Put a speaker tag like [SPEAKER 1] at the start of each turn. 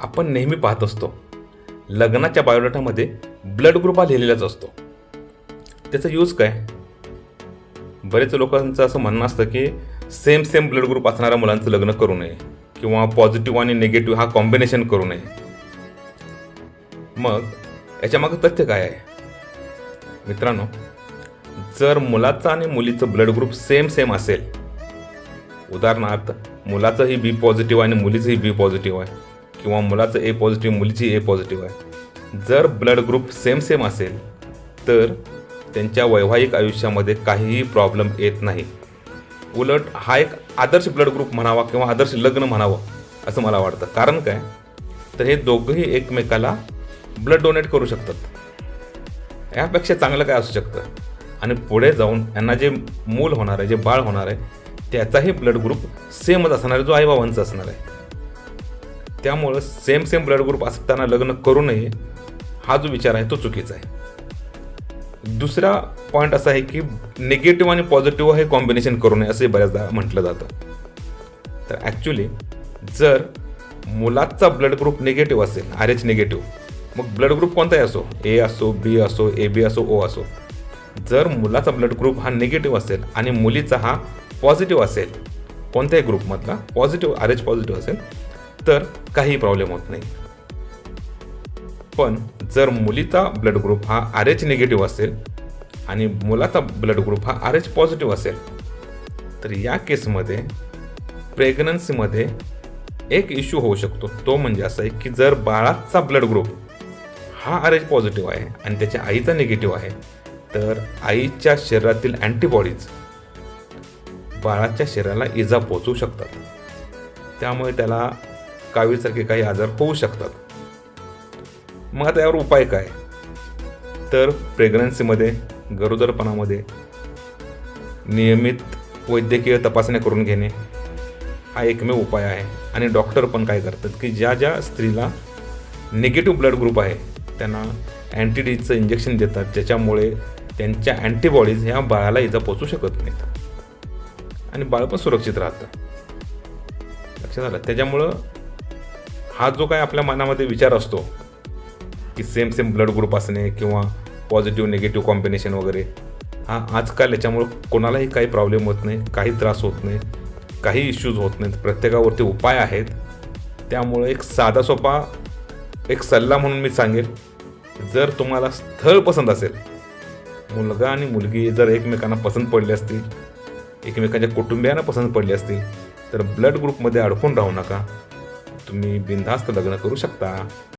[SPEAKER 1] आपण नेहमी पाहत असतो लग्नाच्या बायोडाटामध्ये ब्लड ग्रुप हा लिहिलेलाच असतो. त्याचा यूज काय? बरेच लोकांचं असं म्हणणं असतं की सेम ब्लड ग्रुप असणाऱ्या मुलांचं लग्न करू नये किंवा पॉझिटिव्ह आणि निगेटिव्ह हा कॉम्बिनेशन करू नये. मग याच्यामागं तथ्य काय आहे? मित्रांनो, जर मुलाचं आणि मुलीचं ब्लड ग्रुप सेम असेल, उदाहरणार्थ मुलाचंही बी पॉझिटिव्ह आणि मुलीचंही बी पॉझिटिव्ह आहे किंवा मुलाचं ए पॉझिटिव्ह मुलीची ए पॉझिटिव्ह आहे, जर ब्लड ग्रुप सेम असेल तर त्यांच्या वैवाहिक आयुष्यामध्ये काहीही प्रॉब्लेम येत नाही. उलट हा एक आदर्श ब्लड ग्रुप म्हणावा किंवा आदर्श लग्न म्हणावं असं मला वाटतं. कारण काय, तर हे दोघंही एकमेकाला ब्लड डोनेट करू शकतात. यापेक्षा चांगलं काय असू शकतं? आणि पुढे जाऊन यांना जे मूल होणार आहे, जे बाळ होणार आहे, त्याचाही ब्लड ग्रुप सेमच असणार आहे, जो आईबाबांचा असणार आहे. त्यामुळं सेम ब्लड ग्रुप असताना लग्न करू नये हा जो विचार आहे तो चुकीचा आहे. दुसरा पॉईंट असा आहे की निगेटिव्ह आणि पॉझिटिव्ह हे कॉम्बिनेशन करू नये असे बऱ्याचदा म्हटलं जातं. तर ॲक्च्युली जर मुलाचा ब्लड ग्रुप निगेटिव्ह असेल, RH निगेटिव्ह, मग ब्लड ग्रुप कोणताही असो, ए असो, बी असो, AB असो, O असो, जर मुलाचा ब्लड ग्रुप हा निगेटिव्ह असेल आणि मुलीचा हा पॉझिटिव्ह असेल, कोणत्याही ग्रुपमधला पॉझिटिव्ह RH पॉझिटिव्ह असेल, तर काही प्रॉब्लेम होत नाही. पण जर मुलीचा ब्लड ग्रुप हा RH निगेटिव्ह असेल आणि मुलाचा ब्लड ग्रुप हा RH पॉझिटिव्ह असेल, तर या केसमध्ये प्रेग्नन्सीमध्ये एक इश्यू होऊ शकतो. तो म्हणजे असा आहे की जर बाळाचा ब्लड ग्रुप हा RH पॉझिटिव्ह आहे आणि त्याच्या आईचा निगेटिव्ह आहे, तर आईच्या शरीरातील अँटीबॉडीज बाळाच्या शरीराला इजा पोचवू शकतात. त्यामुळे त्याला कावीळसारखे काही आजार होऊ शकतात. मग आता यावर उपाय काय? तर प्रेग्नन्सीमध्ये, गरोदरपणामध्ये नियमित वैद्यकीय तपासण्या करून घेणे हा एकमेव उपाय आहे. आणि डॉक्टर पण काय करतात की ज्या स्त्रीला निगेटिव्ह ब्लड ग्रुप आहे त्यांना अँटीडीचं इंजेक्शन देतात, ज्याच्यामुळे त्यांच्या अँटीबॉडीज ह्या बाळाला इजा पोचू शकत नाहीत आणि बाळ पण सुरक्षित राहतं. लक्षात आलं? त्याच्यामुळं हा जो काय आपल्या मनामध्ये विचार असतो की सेम ब्लड ग्रुप असणे किंवा पॉझिटिव्ह निगेटिव्ह कॉम्बिनेशन वगैरे, हा आजकाल याच्यामुळं कोणालाही काही प्रॉब्लेम होत नाही, काही त्रास होत नाही, काही इश्यूज होत नाहीत. प्रत्येकावरती उपाय आहेत. त्यामुळे एक साधा सोपा एक सल्ला म्हणून मी सांगेल, जर तुम्हाला स्थळ पसंत असेल, मुलगा आणि मुलगी जर एकमेकांना पसंत पडले असतील, एकमेकांच्या कुटुंबियांना पसंत पडली असतील, तर ब्लड ग्रुपमध्ये अडकून राहू नका. तुम्ही बिनधास्त लग्न करू शकता.